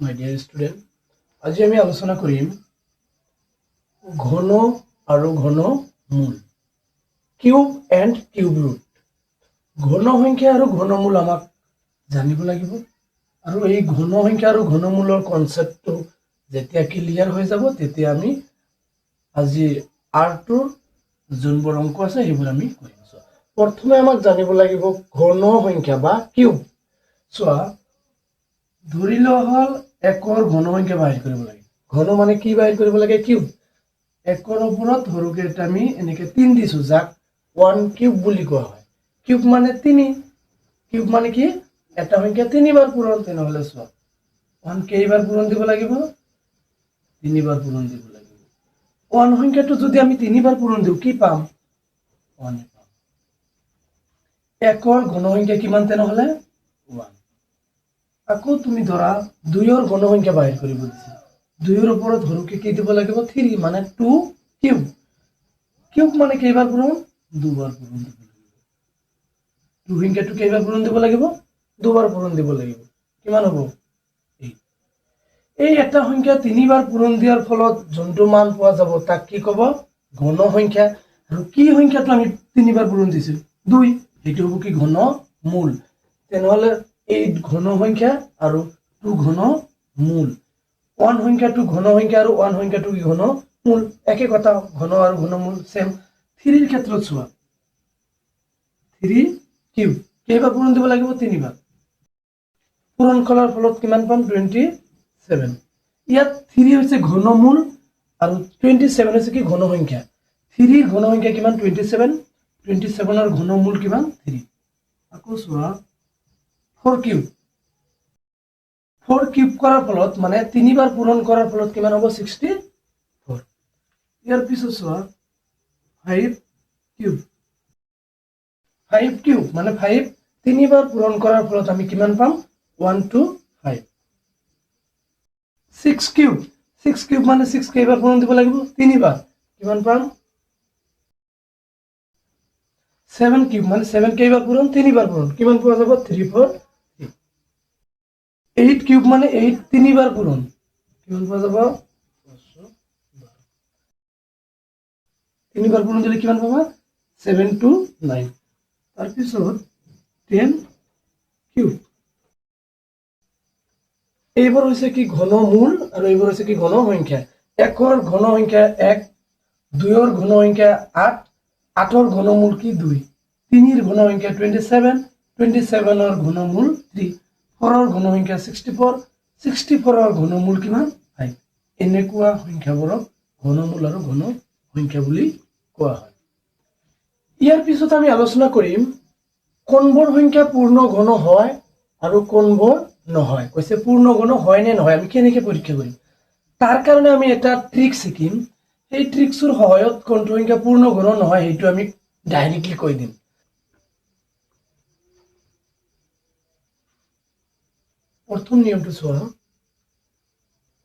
মাই dear student, আজি আমি আলোচনা কৰিম ঘন আৰু ঘনমূল, কিউব এণ্ড কিউব ৰুট। ঘন সংখ্যা আৰু ঘনমূল আমাক জানিব লাগিব, আৰু এই ঘন সংখ্যা আৰু ঘনমূলৰ কনচেপ্টটো যেতিয়া ক্লিয়াৰ হৈ যাব তেতিয়া আমি আজি আৰ্টৰ যোনবোৰ অংক আছে সেইবোৰ আমি কৰিম। প্ৰথমে আমাক জানিব লাগিব ঘন সংখ্যা বা কিউব। চোৱা, ধৰি লোৱা হল একৰ ঘন সংখ্যা বাহিৰ কৰিব লাগে। ঘন মানে কি বাহিৰ কৰিব লাগে? কিউব। একৰ ওপৰত সৰুকে এটা আমি এনেকে 3 দিছো, যাক 1 কিউব বুলি কোৱা হয়। কিউব মানে 3। কিউব মানে কি? এটা সংখ্যা 3 বাৰ পূৰণ। তেনেহলে চোৱা 1 কেইবাৰ পূৰণ দিব লাগিব? 3 বাৰ পূৰণ দিব লাগিব। 1 সংখ্যাটো যদি আমি 3 বাৰ পূৰণ দিওঁ কি পাম? 1 পাম। একৰ ঘন সংখ্যা কিমান তেনেহলে? 1। আকৌ তুমি ধৰা 2ৰ ঘন সংখ্যা বাহিৰ কৰিব দিছে। 2ৰ ওপৰত সৰুকে কি দিব লাগিব? 3, মানে 2 কিউব। কিউব মানে কেইবাৰ পূৰণ? 2 বাৰ পূৰণ দিব লাগিব। 2 সংখ্যাটো কেইবাৰ পূৰণ দিব লাগিব? 2 বাৰ পূৰণ দিব লাগিব। কিমান হ'ব? 8। এই এটা সংখ্যা 3 বাৰ পূৰণ দিয়াৰ ফলত যোনটো মান পোৱা যাব তাক কি ক'ব? ঘন সংখ্যা। আৰু কি সংখ্যাটো আমি 3 বাৰ পূৰণ দিছো? 2। এইটো হ'ব কি? ঘনমূল। তেনেহলে 8 ঘন সংখ্যা আৰু 2 ঘনমূল। 1 সংখ্যাটো ঘন সংখ্যা আৰু 1 সংখ্যাটো কি? ঘনমূল। একে কথা, ঘন আৰু ঘনমূল সেম। 3ৰ ক্ষেত্ৰত চোৱা, 3 কিউব কেইবাৰ পূৰণ দিব লাগিব? 3 বাৰ। পূৰণ কৰাৰ ফলত কিমান পাম? 27। ইয়াত 3 হৈছে ঘনমূল আৰু 27 হৈছে কি? ঘন সংখ্যা। 3ৰ ঘন সংখ্যা কিমান? 27। 27ৰ ঘনমূল কিমান? 3। আকৌ চোৱা 4 কিউব। 4 কিউব কৰাৰ ফলত মানে 3 বাৰ পূৰণ কৰাৰ ফলত কিমান হ'ব? 64। ইয়াৰ পিছত চোৱা 5 কিউব। 5 কিউব মানে 5 3 বাৰ পূৰণ কৰাৰ ফলত আমি কিমান পাম? 125। 6 কিউব। 6 কিউব মানে 6 কেইবাৰ পূৰণ দিব লাগিব? 3 বাৰ। কিমান পাম? 7 কিউব মানে 7 কেইবাৰ পূৰণ? 3 বাৰ পূৰণ। কিমান পোৱা যাব? 343। 8 কিউব মানে 8 3 বাৰ পূৰণ। কিমান পোৱা যাব? 3 বাৰ পূৰণ দিলে কিমান পাবা? 729। তাৰপিছত 10 কিউব। এইবোৰ হৈছে কি? ঘনমূল আৰু এইবোৰ হৈছে কি? ঘন সংখ্যা। 1ৰ ঘন সংখ্যা 1, 2ৰ ঘন সংখ্যা 8, 8ৰ ঘনমূল কি? 2, 3ৰ ঘন সংখ্যা 27, 27ৰ ঘনমূল 3, 4ৰ ঘন সংখ্যা 64, 64ৰ ঘনমূল কিমান? 5। এনেকুৱা সংখ্যাবোৰক ঘনমূল আৰু ঘন সংখ্যা বুলি কোৱা হয়। ইয়াৰ পিছত আমি আলোচনা কৰিম কোনবোৰ সংখ্যা পূৰ্ণ ঘন হয় আৰু কোনবোৰ নহয়। কৈছে পূৰ্ণ ঘন হয় নে নহয়, আমি কেনেকে পৰীক্ষা কৰিম? তাৰ কাৰণে আমি এটা ট্ৰিক শিকিম। সেই ট্ৰিকছৰ সহায়ত কোনটো সংখ্যা পূৰ্ণ ঘন নহয় সেইটো আমি ডাইৰেক্টলি কৈ দিম। প্ৰথম নিয়মটো চোৱা,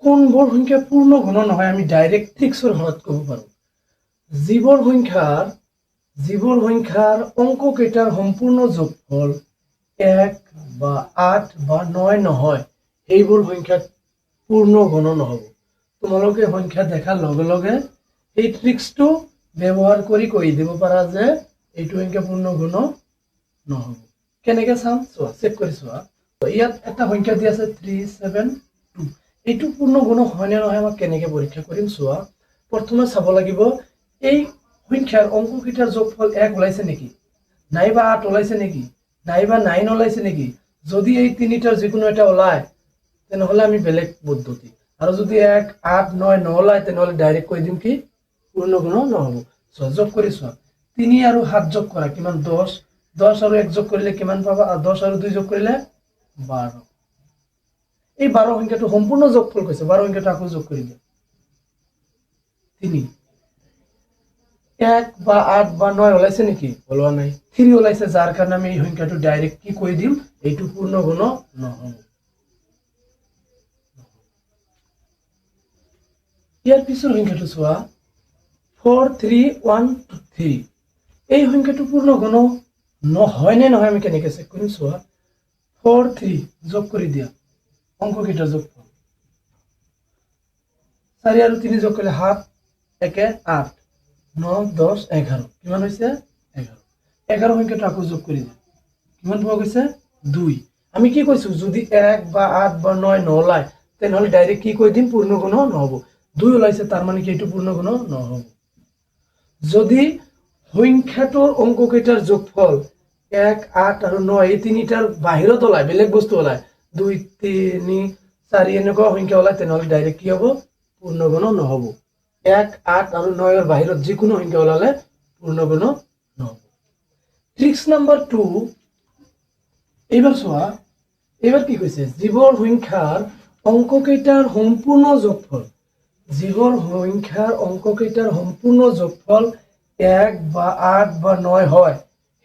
কোনবোৰ সংখ্যা পূৰ্ণ ঘন নহয় আমি ডাইৰেক্ট ট্ৰিকছৰ সহায়ত ক'ব পাৰো। যিবোৰ সংখ্যাৰ অংক কেইটাৰ সম্পূৰ্ণ যোগফল 1 বা 8 বা 9 নহয়, এইবোৰ সংখ্যা পূৰ্ণ ঘন নহব। তোমালোকে সংখ্যা দেখাৰ লগে লগে এই ট্ৰিক্সটো ব্যৱহাৰ কৰি কৈ দিব পাৰা যে এইটো সংখ্যা পূৰ্ণ ঘন নহব। কেনেকে চাম? চোৱা, চেক কৰি চোৱা। ইয়াত এটা সংখ্যা দি আছে 372। এইটো পূৰ্ণ ঘন হয় নে নহয় আমাক কেনেকে পৰীক্ষা কৰিম? চোৱা, প্ৰথমে চাব লাগিব এই সংখ্যাৰ অংক কেইটাৰ যোগফল 1 ওলাইছে নেকি, নাইবা 8 ওলাইছে নেকি, নাইবা 9 ওলাইছে নেকি। যদি এই তিনিটাৰ যিকোনো এটা ওলায় তেনেহলে আমি বেলেগ পদ্ধতি, আৰু যদি 1, 8, 9 নোলায় তেনেহলে ডাইৰেক্ট কৈ দিম কি পূৰ্ণ ঘন নহব। চোৱা, যোগ কৰি চোৱা, 3 আৰু 7 যোগ কৰা কিমান? 10। 10 আৰু 1 যোগ কৰিলে কিমান পাবা? 10 আৰু 2 যোগ কৰিলে 12। এই 12 সংখ্যাটো সম্পূৰ্ণ যোগফল কৈছে। 12 সংখ্যাটো আকৌ যোগ কৰি দিয়া। 3, 1 বা 8 বা 9 ওলাইছে নেকি? ওলোৱা নাই। 3 ওলাইছে, যাৰ কাৰণে আমি এই সংখ্যাটো ডাইৰেক্ট কি কৈ দিম? এইটো পূৰ্ণ ঘন নহব। ইয়াৰ পিছৰ সংখ্যাটো চোৱা, 4313। এই সংখ্যাটো পূৰ্ণ ঘন নহয় নে নহয় আমি কেনেকে চেক কৰিম? চোৱা, 43 যোগ কৰি দিয়া অংক কেইটাৰ যোগফল 4 আৰু 3 যোগ কৰিলে 7 1 8 9 10 11 কিমান হৈছে 11 11 সংখ্যাটো আকৌ যোগ কৰি দিম কিমান পোৱা গৈছে 2 আমি কি কৈছো যদি 1 বা 8 বা 9 নলাই তেনেহলে ডাইৰেক্ট কি কৈ দিম পূৰ্ণগুণ নহব 2 ওলাইছে তাৰ মানে কি এইটো পূৰ্ণগুণ নহব যদি সংখ্যাটোৰ অংককেইটাৰ যোগফল 1 8 আৰু 9 এই তিনিটাৰ বাহিৰত ওলাই বেলেগ বস্তু ওলাই 2 3 4 এনেকুৱা সংখ্যা ওলাই তেনেহলে ডাইৰেক্ট কি হ'ব পূৰ্ণগুণ নহব 1 8 আৰু 9 এৰ বাহিৰত যিকোনো সংখ্যা ওলালে পূৰ্ণগুণ নহব ট্ৰিক্স নাম্বাৰ 2 এইবাৰ চোৱা এইবাৰ কি কৈছে জীৱৰ সংখ্যাৰ অংককেইটাৰ সম্পূৰ্ণ যোগফল জীৱৰ সংখ্যাৰ অংককেইটাৰ সম্পূৰ্ণ যোগফল 1 বা 8 বা 9 হয়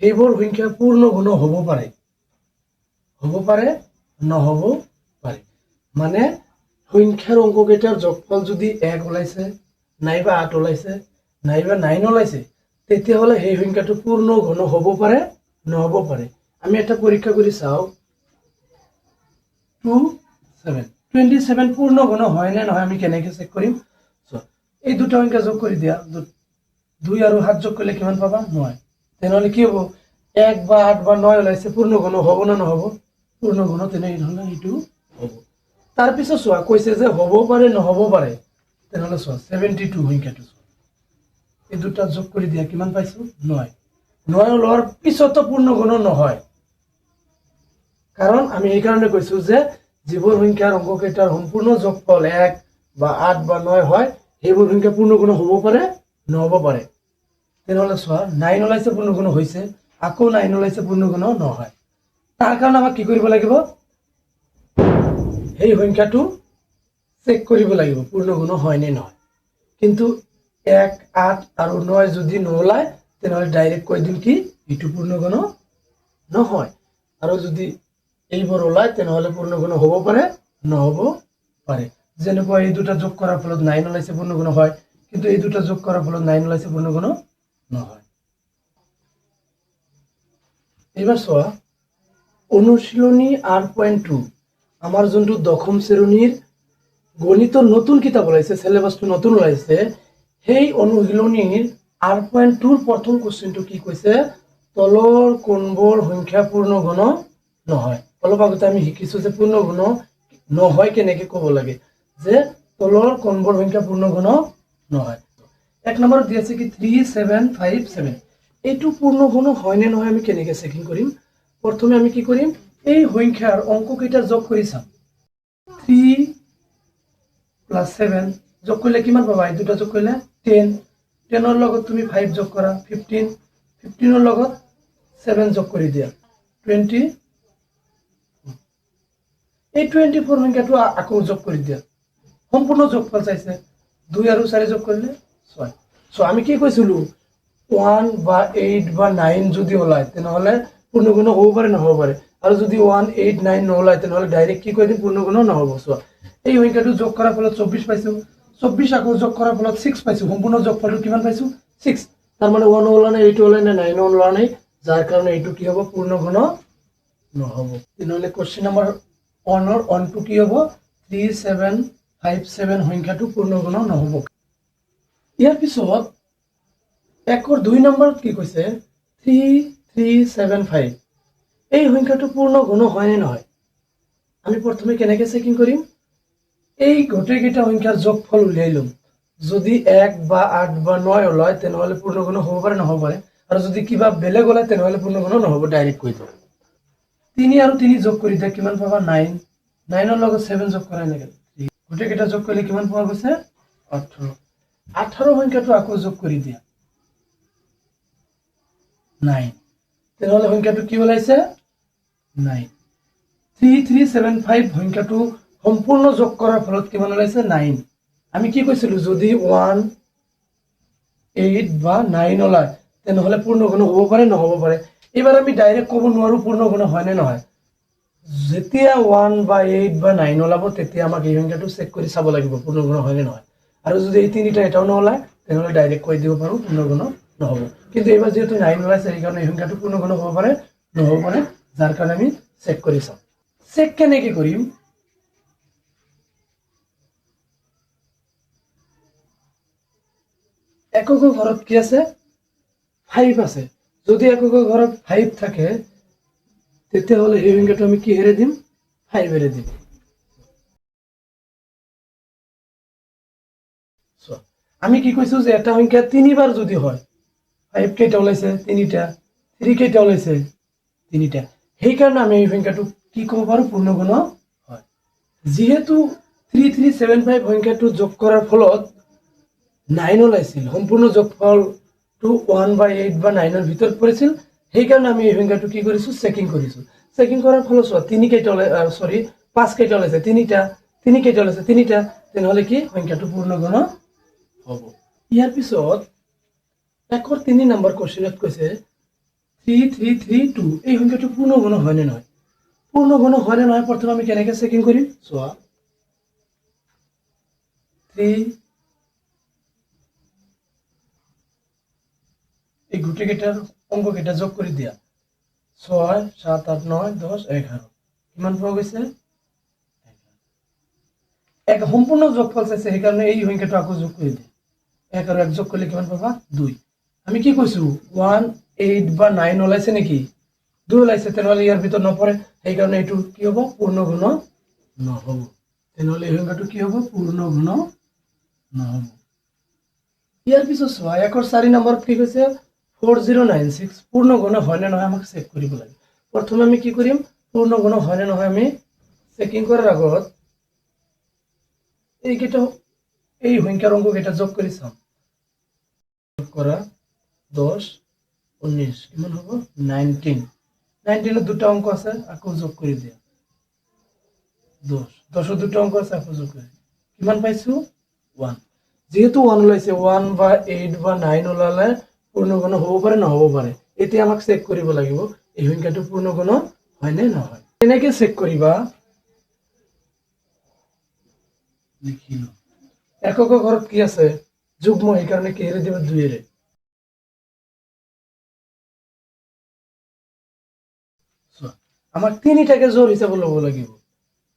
সেইবোৰ সংখ্যা পূৰ্ণগুণ হ'ব পাৰে নহ'ব পাৰে মানে সংখ্যাৰ অংককেইটাৰ যোগফল যদি 1 ওলাইছে নাইবা 8 ওলাইছে নাইবা 9 ওলাইছে তেতিয়াহলে সেই সংখ্যাটো পূৰ্ণগুণ হ'ব পাৰে নহ'ব পাৰে আমি এটা পৰীক্ষা কৰি চাও 27 পূৰ্ণগুণ হয় নে নহয় আমি কেনেকৈ চেক কৰিম এই দুটা সংখ্যা যোগ কৰি দিয়া 2 আৰু 7 যোগ কৰিলে কিমান পাবা 9 তেনেহলে কি হ'ব 1 বা 8 বা 9 ওলাইছে পূৰ্ণগুণ হ'ব না নহ'ব পূৰ্ণগুণ তেনেহলে এইটো হ'ব তাৰ পিছত চোৱা কৈছে যে হ'ব পাৰে নহ'ব পাৰে তেনেহলে চোৱা 72 সংখ্যাটো এই দুটা যোগ কৰি দিয়া কিমান পাইছো 9 9 ওলোৱাৰ পিছতো পূৰ্ণগুণ নহয় কাৰণ আমি এই কাৰণে কৈছো যে জীৱৰ সংখ্যাৰ অংককেইটাৰ সম্পূৰ্ণ যোগফল 1 বা 8 বা 9 হয় সেইবোৰ সংখ্যা পূৰ্ণগুণ হ'ব পাৰে নহ'ব পাৰে তেনেহলে চোৱা 9 ওলাইছে পূৰ্ণগুণ হৈছে আকৌ 9 ওলাইছে পূৰ্ণগুণ নহয় তাৰ কাৰণে আমাক কি কৰিব লাগিব এই সংখ্যাটো চেক কৰিব লাগিব পূৰ্ণগুণ হয় নে নহয় কিন্তু 1 8 আৰু 9 যদি নোলায় তেনেহলে ডাইৰেক্ট কৈ দিম কি এইটো পূৰ্ণগুণ নহয় আৰু যদি এইবোৰ ওলায় তেনেহলে পূৰ্ণগুণ হ'ব পাৰে নহ'ব পাৰে যেনেকৈ এই দুটা যোগ কৰাৰ ফলত 9 ওলাইছে পূৰ্ণগুণ হয় কিন্তু এই দুটা যোগ কৰাৰ ফলত 9 ওলাইছে পূৰ্ণগুণ নহয় এবাৰ চোৱা অনুশীলনী 8.2 আমাৰ যোনটো দশম শ্ৰেণীৰ গণিতৰ নতুন কিতাপ ওলাইছে সিলেবাসটো নতুন ওলাইছে সেই অনুশীলনীৰ 8.2 প্ৰথম কোশ্চেনটো কি কৈছে তলৰ কোনবোৰ সংখ্যা পূৰ্ণগুণ নহয় অলপ আগতে আমি শিকিছো যে পূৰ্ণগুণ নহয় কেনেকৈ ক'ব লাগে যে তলৰ কোনবোৰ সংখ্যা পূৰ্ণগুণ নহয় এক নম্বৰত দি আছে কি 3757 এইটো পূৰ্ণগুণ হয় নে নহয় আমি কেনেকৈ চেকিং কৰিম প্ৰথমে আমি কি কৰিম এই সংখ্যাৰ অংককেইটা যোগ কৰি চাম 3 + 7 যোগ কৰিলে কিমান পাবা এই দুটা যোগ কৰিলে 10 10 ৰ লগত তুমি 5 যোগ কৰা 15 15 ৰ লগত 7 যোগ কৰি দিয়া 20 এই 24 সংখ্যাটো আকৌ যোগ কৰি দিয়া সম্পূৰ্ণ যোগফল চাইছে 2 আৰু 4 যোগ কৰিলে 6 সো আমি কি কৈছিলো 1 বা 8 বা 9 যদি ওলায় তেনেহলে পূৰ্ণগুণ হ'ব পাৰে নহ'ব পাৰে আৰু যদি 1 8 9 নোলায় তেনেহলে ডাইৰেক্ট কি কৈ দিম পূৰ্ণগুণ নহ'ব সো এই সংখ্যাটো যোগ কৰাৰ ফলত 24 পাইছো 24 আকৌ যোগ কৰাৰ ফলত 6 পাইছো সম্পূৰ্ণ যোগফলটো কিমান পাইছো 6 তাৰ মানে 1 ওলা নাই 8 ওলা নাই 9 ওলা নাই যাৰ কাৰণে এইটো কি হ'ব পূৰ্ণগুণ নহ'ব তেনেহলে কোশ্চেন নম্বৰ 1 ৰ 1 টো কি হ'ব 3757 সংখ্যাটো পূৰ্ণগুণ নহ'ব ইয়াৰ পিছত একৰ 2 নম্বৰত কি কৈছে 3375 এই সংখ্যাটো পূৰ্ণগুণ হয় নে নহয় আমি প্ৰথমে কেনেকৈ চেকিং কৰিম এই গোটেইকেইটা সংখ্যাৰ যোগফল উলিয়াই লম যদি 1 বা 8 বা 9 ওলায় তেনেহলে পূৰ্ণগুণ হ'ব পাৰে নহ'ব পাৰে আৰু যদি কিবা বেলেগ ওলায় তেনেহলে পূৰ্ণগুণ নহ'ব ডাইৰেক্ট কৈ দিম 3 আৰু 3 যোগ কৰি দিয়া কিমান পাবা 9 9 ৰ লগত 7 যোগ কৰা এনেকৈ গোটেইকেইটা যোগ কৰিলে কিমান পোৱা গৈছে 18 18 সংখ্যাটো আকৌ যোগ কৰি দিয়া 9 তেনেহলে সংখ্যাটো কি ওলাইছে 9 3375 সংখ্যাটো সম্পূৰ্ণ যোগ কৰাৰ ফলত কিমান ওলাইছে 9 আমি কি কৈছিলো যদি 1 8 বা 9 ওলায় তেনেহলে পূৰ্ণগুণ হ'ব পাৰে নহ'ব পাৰে এবাৰ আমি ডাইৰেক্ট ক'ব নোৱাৰো পূৰ্ণগুণ হয় নে নহয় যেতিয়া 1 বা 8 বা 9 ওলাব তেতিয়া আমাক এই সংখ্যাটো চেক কৰি চাব লাগিব পূৰ্ণগুণ হয় নে নহয় আৰু যদি এই তিনিটা এটাও নোলায় তেনেহলে ডাইৰেক্ট কৈ দিব পাৰো পূৰ্ণগুণ নহ'ব কিন্তু এবাৰ যেহেতু 9 ওলাইছে এই কাৰণে এই সংখ্যাটো পূৰ্ণগুণ হ'ব পাৰে নহ'ব পাৰে যাৰ কাৰণে আমি চেক কৰি চাম চেক কেনেকৈ কৰিম একক ঘৰত কি আছে 5 আছে যদি একক ঘৰত 5 থাকে তেতিয়াহ'লে এই সংখ্যাটো আমি কিহেৰে দিম 5 এৰে দিম আমি কি কৈছো যে এটা সংখ্যা তিনিবাৰ যদি হয় 5 কেইটা ওলাইছে তিনিটা 3 কেইটা ওলাইছে তিনিটা সেইকাৰণে আমি এই সংখ্যাটো কি ক'ব পাৰো পূৰ্ণগুণ হয় যেহেতু 3375 সংখ্যাটো যোগ কৰাৰ ফলত 9 ওলাইছিল সম্পূৰ্ণ যোগফলটো 1/8 বা 9 ৰ ভিতৰত পৰিছিল সেইকাৰণে আমি এই সংখ্যাটো কি কৰিছো চেকিং কৰিছো চেকিং কৰাৰ ফলত 3 কেইটা সৰি 5 কেইটা ওলাইছে তিনিটা 3 কেইটা ওলাইছে তিনিটা তেনেহ'লে কি সংখ্যাটো পূৰ্ণগুণ হ'ব ইয়াৰ পিছত একৰ 3 নম্বৰ কোৱেশ্চনত কৈছে 3332 এই সংখ্যাটো পূৰ্ণগুণ হয় নে নহয় পূৰ্ণগুণ হয় নে নহয় প্ৰথমে আমি কেনেকৈ চেকিং কৰিম চোৱা 3 এই গোটেইকেইটাৰ অংককেইটা যোগ কৰি দিয়া 6 7 8 9 10 11 কিমান পোৱা গৈছে এক সম্পূৰ্ণ যোগফল চাইছে সেইকাৰণে এই সংখ্যাটো আকৌ যোগ কৰি দিয়া 1 আৰু 1 যোগ কৰিলে কিমান পাবা 2 আমি কি কৈছো 1 8 বা 9 ওলাইছে নেকি 2 ওলাইছে তেনেহ'লে ইয়াৰ ভিতৰত নপৰে সেইকাৰণে এইটো কি হ'ব পূৰ্ণগুণ নহ'ব তেনেহ'লে এই সংখ্যাটো কি হ'ব পূৰ্ণগুণ নহ'ব ইয়াৰ পিছত চোৱা একৰ 4 নম্বৰত কি কৈছে 4096 পূৰ্ণগুণ হয় নে নহয় আমাক চেক কৰিব লাগে প্ৰথমে আমি কি কৰিম পূৰ্ণগুণ হয় নে নহয় আমি চেকিং কৰাৰ আগত এইকেইটা এই সংখ্যাৰ অংককেইটা যোগ কৰি চাম যোগ কৰা 10 19 কিমান হ'ব 19 19 ৰ দুটা অংক আছে আকৌ যোগ কৰি দিয়া 10 10 ৰ দুটা অংক আছে আকৌ যোগ কৰি কিমান পাইছো 1 যেহেতু 1 ওলাইছে 1 বা 8 বা 9 ওলালে পূৰ্ণগুণ হ'ব পাৰে নহ'ব পাৰে এতিয়া আমাক চেক কৰিব লাগিব এই সংখ্যাটো পূৰ্ণগুণ হয় নে নহয় কেনেকৈ চেক কৰিবা লিখিলো একক ঘৰত কি আছে যুগ্ম সেইকাৰণে কিহেৰে দিবা 2 এৰে আমাক তিনিটাকে জোৰ হিচাপে ল'ব লাগিব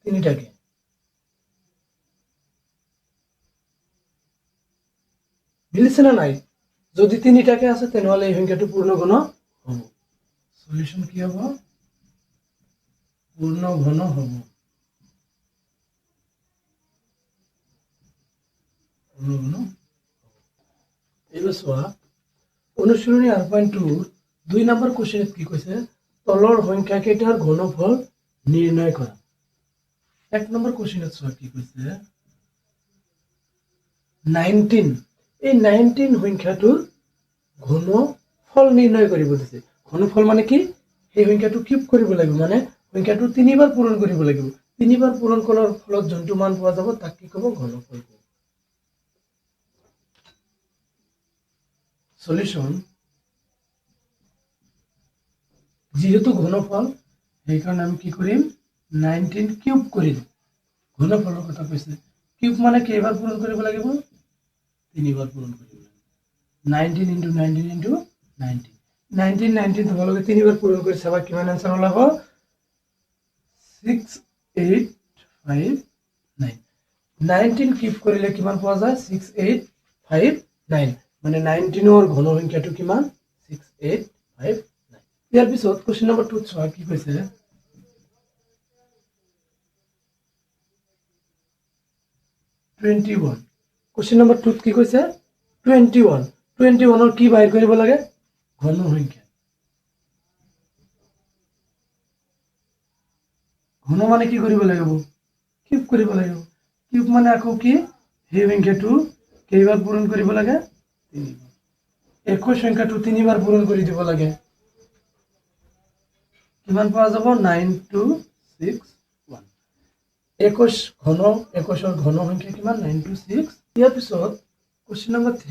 তিনিটাকে মিলিছে না নাই যদি তিনিটাকে আছে তেনেহ'লে এই সংখ্যাটো পূৰ্ণগুণ হ'ব সলিউশন কি হ'ব পূৰ্ণগুণ হ'ব পূৰ্ণগুণ এইবাৰ চোৱা অনুশীলনী 8.2 2 নম্বৰ কোৱেশ্চনত কি কৈছে তলৰ সংখ্যা কেইটাৰ ঘনফল নিৰ্ণয় কৰা 1 নম্বৰ কোৱেশ্চনত চোৱা কি কৈছে 19 এই 19 সংখ্যাটোৰ ঘনফল নিৰ্ণয় কৰিব দিছে ঘনফল মানে কি এই সংখ্যাটো কিউব কৰিব লাগিব মানে সংখ্যাটো তিনিবাৰ পূৰণ কৰিব লাগিব তিনিবাৰ পূৰণ কৰাৰ ফলত যোনটো মান পোৱা যাব তাক কি ক'ব ঘনফল সলিউশন যেহেতু ঘনফল সেইকাৰণে আমি কি কৰিম 19 কিউব কৰিম ঘনফলৰ কথা কৈছে কিউব মানে কেইবাৰ পূৰণ কৰিব লাগিব তিনিবাৰ পূৰণ কৰিব লাগিব 19 into 19 into 19 19 19 তোমালোকে তিনিবাৰ পূৰণ কৰি চাবা কিমান আনসাৰ ওলাব 6859 19 কিউব কৰিলে কিমান পোৱা যায় 6859 মানে 19 ৰ ঘন সংখ্যাটো কিমান 6859 ইয়াৰ পিছত কোৱেশ্চন নম্বৰ 2 চোৱা কি কৈছে 21 কোৱেশ্চন নম্বৰ 2 কি কৈছে 21 21 ৰ কি বাহিৰ কৰিব লাগে ঘন সংখ্যা ঘন মানে কি কৰিব লাগিব কিউব কৰিব লাগিব কিউব মানে আকৌ কি সেই সংখ্যাটো কেইবাৰ পূৰণ কৰিব লাগে তিনিবাৰ একই সংখ্যাটো তিনিবাৰ পূৰণ কৰি দিব লাগে কিমান পোৱা যাব 9261 21 ঘন 21 ৰ ঘন সংখ্যা কিমান 926 ইয়াৰ পিছত কোৱেশ্চন নম্বৰ 3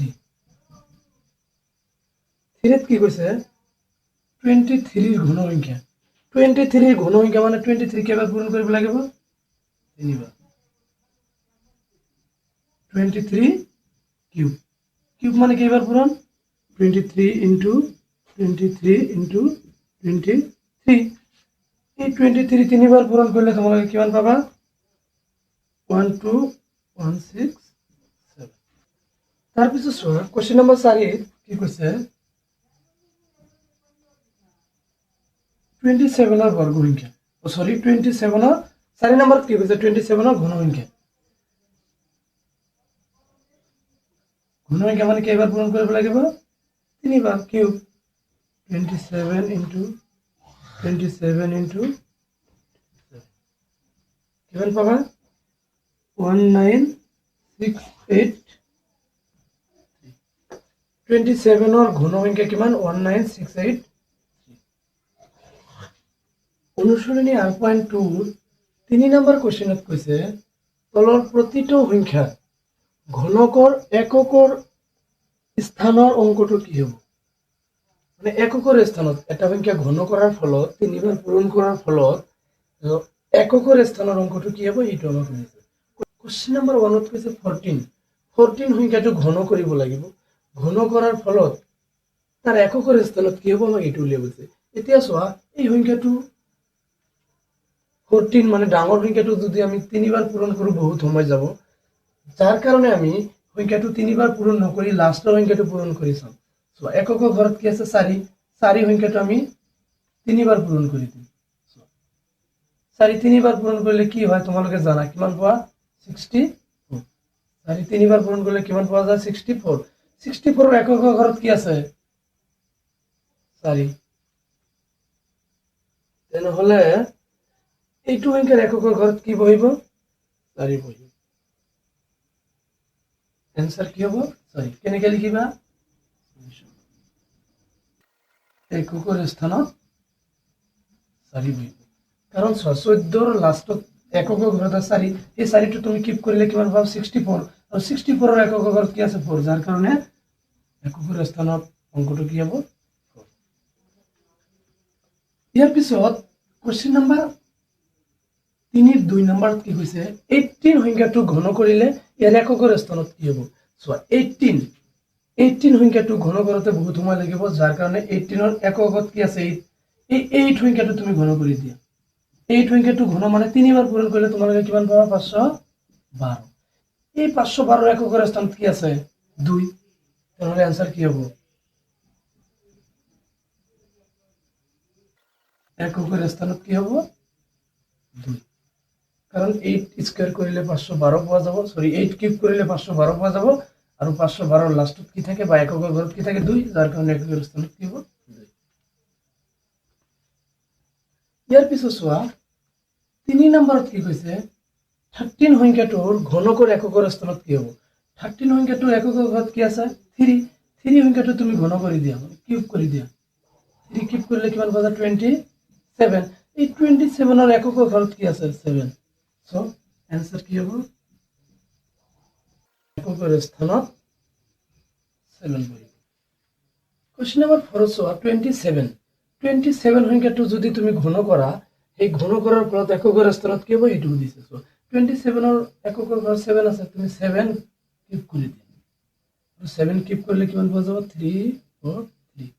3 কি কৈছে 23 ৰ ঘন সংখ্যা 23 ৰ ঘন সংখ্যা মানে 23 কেইবাৰ পূৰণ কৰিব লাগিব তিনিবাৰ 23 কিউব কিউব মানে কেইবাৰ পূৰণ 23 into 23 এই 23 তিনিবাৰ পূৰণ কৰিলে তোমালোকে কিমান পাবা 12167 তাৰপিছত চোৱা কুৱেশ্যন নম্বৰ 4 কি কৈছে 27 বৰ্গ সংখ্যা সৰি 27 4 নম্বৰত কি কৈছে 27 ঘন সংখ্যা মানে কেইবাৰ পূৰণ কৰিব লাগিব 3 বাৰ কিউব 27 into 27 into কিমান পাবা 1968 27 ঘন সংখ্যা কিমান 1968 অনুশীলনী 8.2 3 নম্বৰ কোৱেশ্চনত কৈছে তলৰ প্ৰতিটো সংখ্যা ঘনকৰ এককৰ স্থানৰ অংকটো কি হ'ব মানে এককৰ স্থানত এটা সংখ্যা ঘন কৰাৰ ফলত 3 বাৰ পূৰণ কৰাৰ ফলত এককৰ স্থানৰ অংকটো কি হ'ব এইটো আমাক কৈছে কোৱেশ্চন নম্বৰ 1 ত কৈছে 14 সংখ্যাটো ঘন কৰিব লাগিব ঘন কৰাৰ ফলত তাৰ এককৰ স্থানত কি হ'ব আমাক এইটো উলিয়াব দিছে এতিয়া চোৱা এই সংখ্যাটো 14 মানে ডাঙৰ সংখ্যাটো যদি আমি 3 বাৰ পূৰণ কৰো বহুত সময় যাব যাৰ কাৰণে আমি সংখ্যাটো 3 বাৰ পূৰণ নকৰি লাষ্টৰ সংখ্যাটো পূৰণ কৰি চাম সো এককৰ ঘৰত কি আছে 4 সংখ্যাটো আমি 3 বাৰ পূৰণ কৰি দিম 4 3 বাৰ পূৰণ কৰিলে কি হয় তোমালোকে জানা কিমান পোৱা 64 4 3 বাৰ পূৰণ কৰিলে কিমান পোৱা যায় 64 64 ৰ এককৰ ঘৰত কি আছে 4 তেনেহলে এইটো সংখ্যাৰ এককৰ ঘৰত কি বহিব 4 বহিব आंसर কি হ'ব সৰি কেনেকৈ লিখিবা এককৰ স্থানত 4 বহিব কাৰণ 14 ৰ লাষ্টত এককৰ ঘৰত আছে 4 এই 4টো তুমি কিপ কৰিলে কিমান পাবা 64 আৰু 64 ৰ এককৰ ঘৰত কি আছে 4 যাৰ কাৰণে এককৰ স্থানত অংকটো কি হ'ব 4 ইয়াৰ পিছত কোৱেশ্চন নম্বৰ 3 2 নম্বৰত কি কৈছে 18 সংখ্যাটো ঘন কৰিলে ইয়াৰ এককৰ স্থানত কি হ'ব সো 18 সংখ্যাটো ঘন কৰোতে বহুত সময় লাগিব যাৰ কাৰণে 18 ৰ এককত কি আছে এই 8 সংখ্যাটো তুমি ঘন কৰি দিয়া 8 সংখ্যাটো ঘন মানে 3 বাৰ পূৰণ কৰিলে তোমালোকে কিমান পাবা 512 এই 512 ৰ এককৰ স্থানত কি আছে 2 তাহলে आंसर কি হ'ব এককৰ স্থানত কি হ'ব 2 কারণ 8 স্কয়ার করিলে 512 পাওয়া যাব সরি 8 কিউব করিলে 512 পাওয়া যাব আর 512 লাস্টত কি থাকে বা এককৰ ঘৰত কি থাকে 2 যাৰ কাৰণে এককৰ স্থানত কি হ'ব 2 ইয়াৰ পিছত চোৱা 3 নম্বৰত কি কৈছে 13 সংখ্যাটোৰ ঘনকৰ এককৰ স্থানত কি হ'ব 13 সংখ্যাটোৰ এককৰ ঘৰত কি আছে 3 সংখ্যাটো তুমি ঘন কৰি দিয়া কিউব কৰি দিয়া 3 কিউব কৰিলে কিমান পাবা 27 এই 27 ৰ এককৰ ঘৰত কি আছে 7 So, answer কি হ'ব এককৰ স্থানত 7 বহিব কোৱেশ্চন নম্বৰ 4 চোৱা 27 সংখ্যাটো যদি তুমি ঘন কৰা এই ঘন কৰাৰ ফলত এককৰ স্থানত কি হ'ব এইটো দিছে সো 27 ৰ এককৰ ঘৰত 7 আছে তুমি 7 কিউব কৰি দিয়া 7 কিউব কৰিলে কিমান পোৱা যাব 3 4 3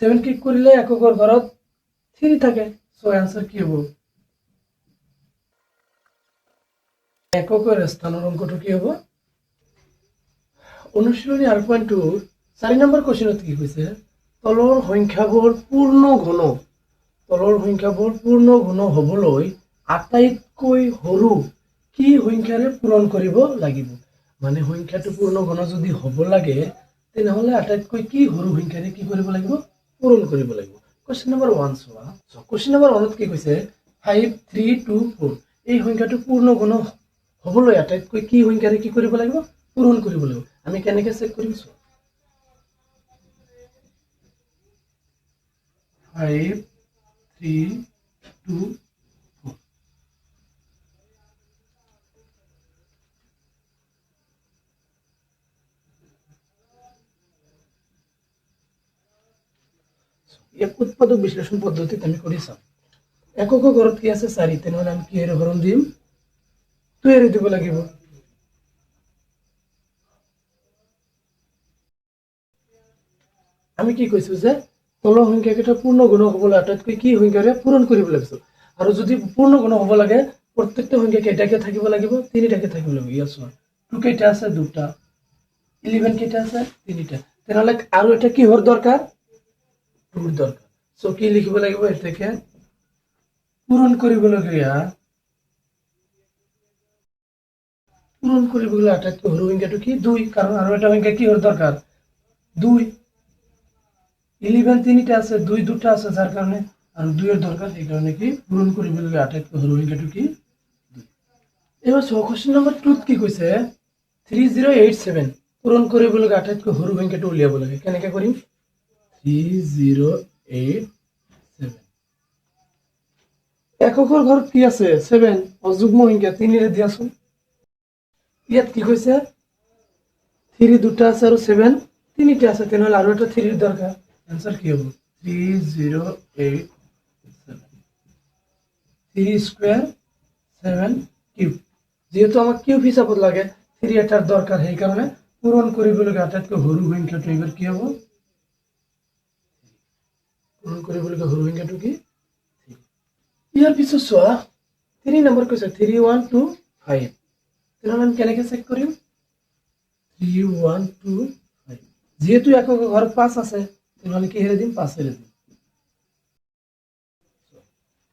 7 কিউব কৰিলে এককৰ ঘৰত 3 থাকে সো आंसर কি হ'ব এককৰ স্থানৰ অংকটো কি হ'ব অনুশীলনী 8.2 4 নম্বৰ কোৱেশ্চনত কি কৈছে তলৰ সংখ্যাবোৰ পূৰ্ণ ঘন হ'বলৈ আটাইতকৈ সৰু কি সংখ্যাৰে পূৰণ কৰিব লাগিব মানে সংখ্যাটো পূৰ্ণ ঘন যদি হ'ব লাগে তেনেহলে আটাইতকৈ কি সৰু সংখ্যাৰে কি কৰিব লাগিব পূৰণ কৰিব লাগিব কোৱেশ্চন নম্বৰ 1 চোৱা কোৱেশ্চন নম্বৰ 1 ত কি কৈছে 5 3 2 4 এই সংখ্যাটো পূৰ্ণ ঘন হ'বলৈ আটাইতকৈ কি সংখ্যাৰে কি কৰিব লাগিব পূৰণ কৰিব লাগিব আমি কেনেকৈ চেক কৰিম 5 3 2 4 এক উৎপাদক বিশ্লেষণ পদ্ধতিত আমি কৰি চাম এককৰ ঘৰত কি আছে 4 তেনেহলে আমি কি এৰে হৰণ দিম 2 এৰে দিব লাগিব আমি কি কৈছো যে তলৰ সংখ্যাকেইটা পূৰ্ণ ঘন হ'বলৈ আটাইতকৈ কি সংখ্যাৰে পূৰণ কৰিব লাগিব আৰু যদি পূৰ্ণ ঘন হ'ব লাগে প্ৰত্যেকটা সংখ্যা কেইটাকে থাকিব লাগিব 3টাকে থাকিব লাগিব ইয়াৰ চোৱা 2 কেইটা আছে 2টা 11 কেইটা আছে তিনিটা তেনেহলে আৰু এটা কিহৰ দৰকাৰ টুৰ দৰকাৰ সো কি লিখিব লাগিব এটাকে পূৰণ কৰিবলগীয়া আটাইতকৈ সৰু সংখ্যাটো কি 2 কাৰণ আৰু এটা সংখ্যা কিহৰ দৰকাৰ 2 11 তিনিটা আছে 2 দুটা আছে যাৰ কাৰণে আৰু 2 এৰ দৰকাৰ এই কাৰণে কি পূৰণ কৰিবলগীয়া আটাইতকৈ সৰু সংখ্যাটো কি 2 এবাৰ কোশ্চেন নম্বৰ 2 কি কৈছে 3087 পূৰণ কৰিবলগীয়া আটাইতকৈ সৰু সংখ্যাটো উলিয়াব লাগে কেনেকৈ কৰিম 3087 এককৰ ঘৰত কি আছে 7 অযুগ্ম সংখ্যা 3 ৰে দিয়াচোন ইয়াত কি কৈছে 3 দুটা আছে আৰু 7 তিনিটা আছে তেনেহলে আৰু এটা 3 এর দরকার आंसर কি হ'ব 3087 3 স্কয়ার 7 কিউব যেহেতু আমাক কিউব হিসাবত লাগে 3 এটার দরকার সেই কারণে পূরণ কৰিবলগীয়া আটাইতকৈ সৰু সংখ্যাটো এবাৰ কি হ'ব পূৰণ কৰিবলগীয়া সৰু সংখ্যাটো কি ইয়াৰ পিছত চোৱা 3 নম্বৰ কৈছে 3125 তেনেহলে আমি কেনেকৈ চেক কৰিম 3125 যেহেতু একক ঘৰত 5 আছে তেনেহলে কি হেরে দিম 5 হেরে দিম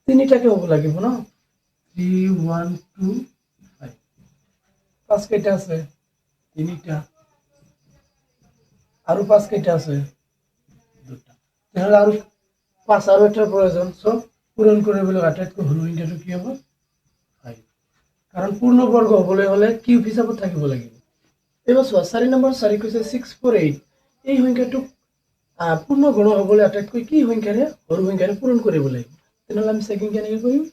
তিনিটাকে হ'ব লাগিব ন 3125 5 কেইটা আছে তিনিটা আৰু 5 কেইটা আছে দুটা তেনেহলে আৰু 5 আৰু এটাৰ প্ৰয়োজন সব পূৰণ কৰিবলৈ আটাইতকৈ সৰু সংখ্যাটো কি হ'ব 5 কাৰণ পূৰ্ণবৰ্গ হ'বলৈ হলে কিউব হিচাপত থাকিব লাগিব এবাৰ চোৱা 4 নম্বৰ 4 কৈছে 648 এই সংখ্যাটো পূৰ্ণ গণ হ'বলৈ আটাইতকৈ কি সংখ্যাৰে সৰু সংখ্যাৰে পূৰণ কৰিব লাগিব তেনেহলে আমি চেকিং কেনেকৈ কৰিম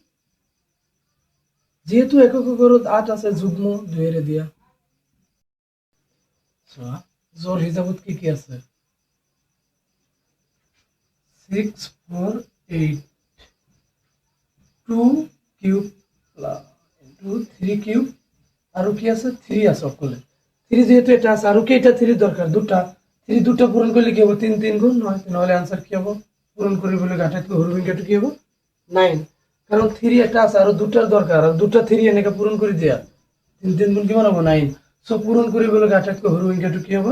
যেহেতু একক ঘৰত 8 আছে যুগ্ম 2 ৰে দিয়া চোৱা জোৰ হিচাপত কি আছে 648 2 কিউব ইনটু 3 কিউব আৰু কি আছে 3 আছে অকলে 3 যেহেতু এটা আছে আৰু কেইটা 3 দৰকাৰ দুটা 3 দুটা পূৰণ কৰিলে কি হ'ব 3 3 গুণ নহয় নহলে आंसर কি হ'ব পূৰণ কৰিবলৈ আটাইতকৈ সৰু সংখ্যাটো কি হ'ব 9 কাৰণ 3 এটা আছে আৰু দুটাৰ দৰকাৰ আৰু দুটা 3 এনেকৈ পূৰণ কৰি দিয়া 3 3 গুণ কিমান হ'ব 9 সো পূৰণ কৰিবলৈ আটাইতকৈ সৰু সংখ্যাটো কি হ'ব